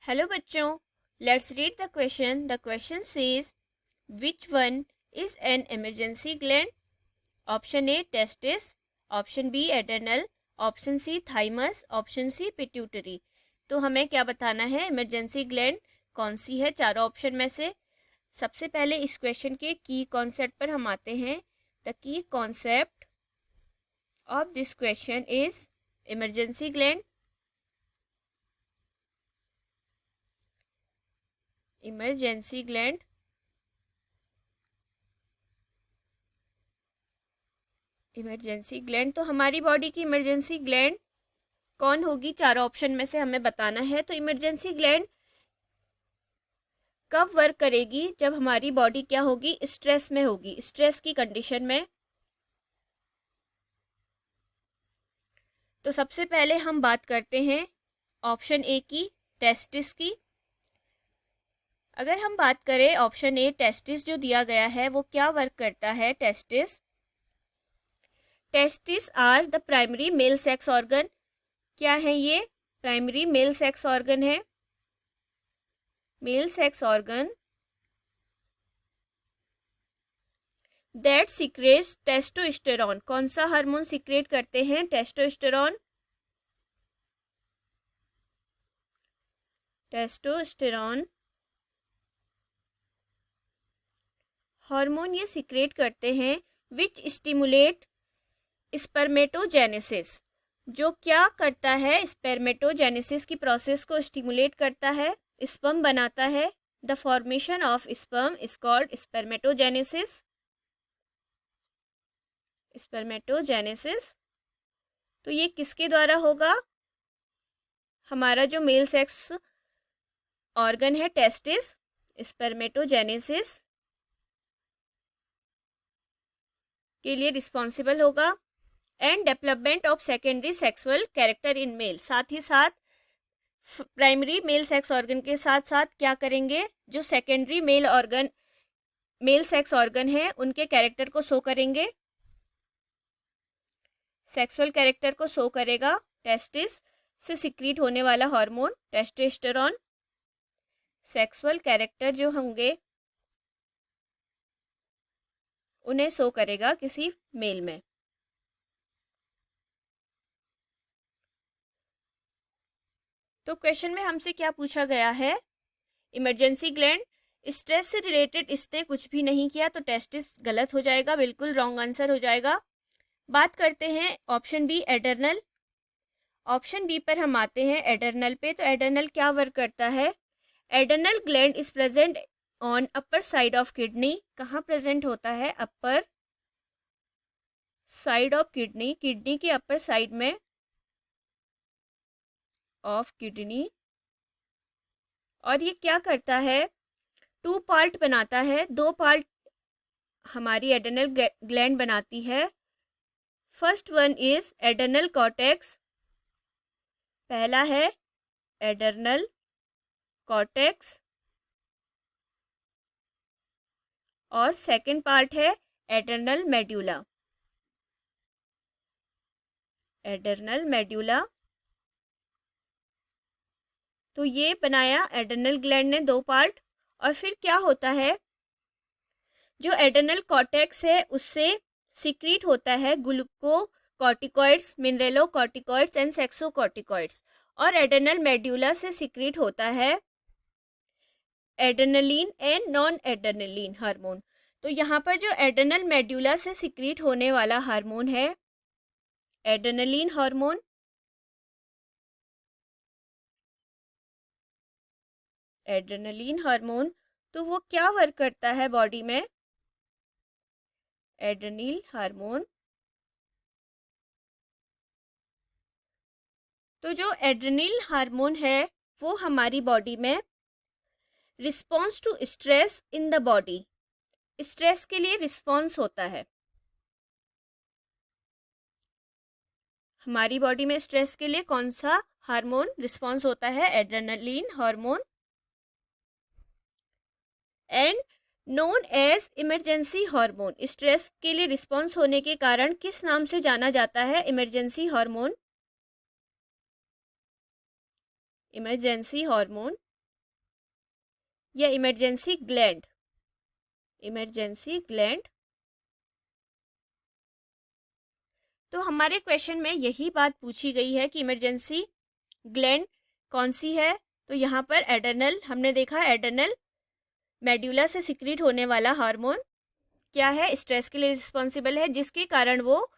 Hello बच्चों, let's read the question. The question says which one is an emergency gland. Option A testis, option B adrenal, option C thymus, option C pituitary. तो हमें क्या बताना है, emergency gland कौन सी है चारों option में से. सबसे पहले इस क्वेश्चन के की कॉन्सेप्ट पर हम आते हैं. The key concept of this question is emergency gland. Emergency gland emergency gland तो हमारी बॉडी की इमरजेंसी ग्लैंड कौन होगी, चारों ऑप्शन में से हमें बताना है. तो इमरजेंसी ग्लैंड कब वर्क करेगी, जब हमारी बॉडी क्या होगी, स्ट्रेस में होगी, स्ट्रेस की कंडीशन में. तो सबसे पहले हम बात करते हैं ऑप्शन ए की, टेस्टिस की. अगर हम बात करें ऑप्शन ए टेस्टिस जो दिया गया है वो क्या वर्क करता है. Testis are the primary male sex organ. क्या है ये, प्राइमरी मेल सेक्स ऑर्गन है. Male sex organ that secretes testosterone. कौन सा हार्मोन सीक्रेट करते हैं, टेस्टोस्टेरॉन. टेस्टोस्टेरॉन हार्मोन ये सीक्रेट करते हैं विच स्टिमुलेट स्पर्मेटोजेनेसिस. जो क्या करता है, स्पर्मेटोजेनेसिस की प्रोसेस को स्टिमुलेट करता है, स्पर्म बनाता है. The formation of sperm is called spermatogenesis. Spermatogenesis तो ये किसके द्वारा होगा, हमारा जो मेल सेक्स ऑर्गन है टेस्टिस, स्पर्मेटोजेनेसिस के लिए रिस्पॉन्सिबल होगा. And development of secondary sexual character in male. साथ ही साथ प्राइमरी मेल सेक्स ऑर्गन के साथ साथ क्या करेंगे, जो सेकेंडरी मेल सेक्स ऑर्गन है उनके कैरेक्टर को शो करेंगे, सेक्सुअल कैरेक्टर को शो करेगा. टेस्टिस से सिक्रीट होने वाला हार्मोन टेस्टोस्टेरॉन सेक्सुअल कैरेक्टर जो होंगे उन्हें शो करेगा किसी मेल में. तो क्वेश्चन में हमसे क्या पूछा गया है, इमरजेंसी ग्लैंड स्ट्रेस से रिलेटेड इसने कुछ भी नहीं किया, तो टेस्टिस गलत हो जाएगा, बिल्कुल रॉन्ग आंसर हो जाएगा. बात करते हैं option B adrenal. Option B पर हम आते हैं एड्रेनल पे. तो एड्रेनल क्या वर्क करता है, adrenal gland is present on upper side of kidney. कहाँ प्रेजेंट होता है, upper side of kidney, kidney की अपर साइड में ऑफ किडनी. और ये क्या करता है, टू पार्ट बनाता है, दो पार्ट हमारी एड्रेनल ग्लैंड बनाती है. First one is adrenal cortex. पहला है एड्रेनल कॉर्टेक्स और सेकंड पार्ट है एड्रेनल मेड्यूला. एड्रेनल मेड्यूला तो ये बनाया एड्रेनल ग्लैंड ने दो पार्ट. और फिर क्या होता है, जो एड्रेनल कॉर्टेक्स है उससे सीक्रेट होता है ग्लूकोकॉर्टिकॉइड्स, मिनरलोकॉर्टिकॉइड्स एंड सेक्सोकॉर्टिकॉइड्स. और एड्रेनल मेड्यूला से सीक्रेट होता है adrenaline and non adrenaline hormone. तो यहाँ पर जो एड्रेनल मेड्यूला से सीक्रेट होने वाला हार्मोन है एड्रेनलिन हार्मोन, एड्रेनलिन हार्मोन तो वो क्या वर्क करता है बॉडी में, एड्रेनल हार्मोन. तो जो एड्रेनल हार्मोन है वो हमारी बॉडी में response to stress in the body, stress के लिए रिस्पॉन्स होता है. हमारी बॉडी में स्ट्रेस के लिए कौन सा हार्मोन रिस्पॉन्स होता है, adrenaline hormone. And known as emergency hormone. Stress के लिए रिस्पॉन्स होने के कारण किस नाम से जाना जाता है, इमरजेंसी हार्मोन. इमरजेंसी हार्मोन या इमरजेंसी ग्लैंड? Emergency gland. तो हमारे क्वेश्चन में यही बात पूछी गई है कि इमरजेंसी ग्लैंड कौन सी है। तो यहाँ पर एड्रेनल, हमने देखा एड्रेनल मेड्यूला से सिक्रीट होने वाला हार्मोन क्या है, स्ट्रेस के लिए रिस्पॉन्सिबल है, जिसके कारण वो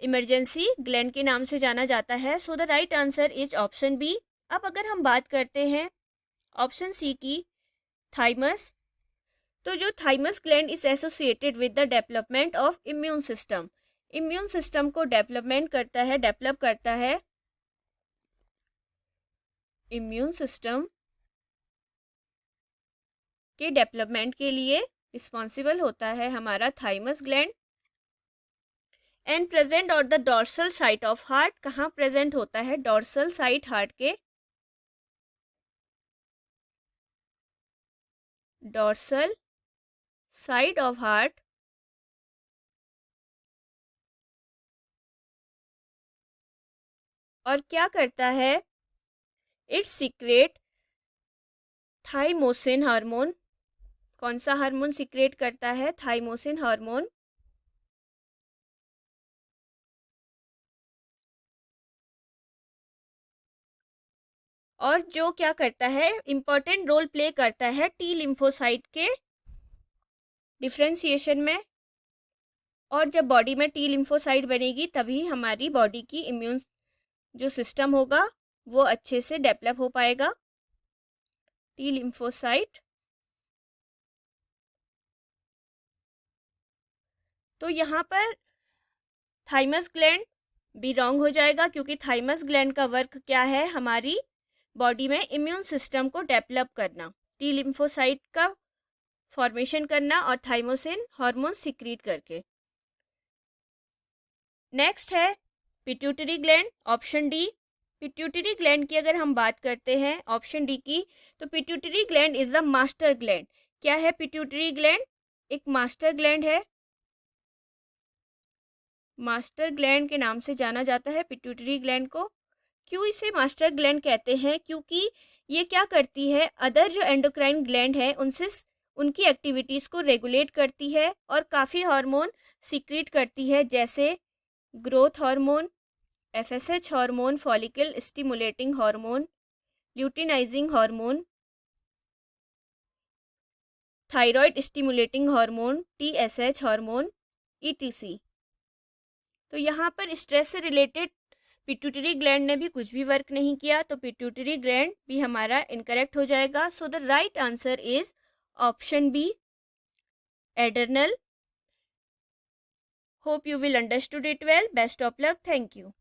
इमरजेंसी ग्लैंड के नाम से जाना जाता है। So the right answer is option B. अब अगर हम बात करते हैं ऑप्शन सी की, थाइमस, तो जो thymus gland is associated with the development of immune system. Immune system को डेवलपमेंट करता है, डेवलप करता है, इम्यून सिस्टम के डेवलपमेंट के लिए रिस्पॉन्सिबल होता है हमारा thymus gland. And present on the dorsal side of heart, कहाँ प्रेजेंट होता है, डोर्सल साइड हार्ट के, डोर्सल साइड ऑफ हार्ट। और क्या करता है, इट्स सीक्रेट थाइमोसिन हार्मोन। कौन सा हार्मोन सीक्रेट करता है, थाइमोसिन हार्मोन। और जो क्या करता है, इंपॉर्टेंट रोल प्ले करता है टी लिम्फोसाइट के डिफ्रेंसिएशन में। और जब बॉडी में टी लिम्फोसाइट बनेगी तभी हमारी बॉडी की इम्यून जो सिस्टम होगा वो अच्छे से डेवलप हो पाएगा। T lymphocyte. तो यहाँ पर थाइमस ग्लैंड भी रॉन्ग हो जाएगा, क्योंकि थाइमस ग्लैंड का वर्क क्या है, हमारी बॉडी में इम्यून सिस्टम को डेवलप करना, टी लिम्फोसाइट का फॉर्मेशन करना और थाइमोसिन हार्मोन सीक्रेट करके। नेक्स्ट है pituitary gland, option D. Pituitary gland की अगर हम बात करते हैं ऑप्शन डी की, तो pituitary gland is the master gland. क्या है पिट्यूटरी ग्लैंड, एक मास्टर ग्लैंड है, मास्टर ग्लैंड के नाम से जाना जाता है पिट्यूटरी ग्लैंड को। क्यों इसे मास्टर ग्लैंड कहते हैं, क्योंकि ये क्या करती है, अदर जो एंडोक्राइन ग्लैंड है उनसे उनकी एक्टिविटीज़ को रेगुलेट करती है और काफ़ी हार्मोन सीक्रेट करती है, जैसे growth hormone, FSH hormone, follicle stimulating hormone, luteinizing hormone, thyroid stimulating hormone, TSH hormone, etc. तो यहाँ पर स्ट्रेस से रिलेटेड पिट्यूटरी ग्लैंड ने भी कुछ भी वर्क नहीं किया, तो पिट्यूटरी ग्लैंड भी हमारा इनकरेक्ट हो जाएगा। So the right answer is option B, adrenal. Hope you will understood it well. Best of luck. Thank you.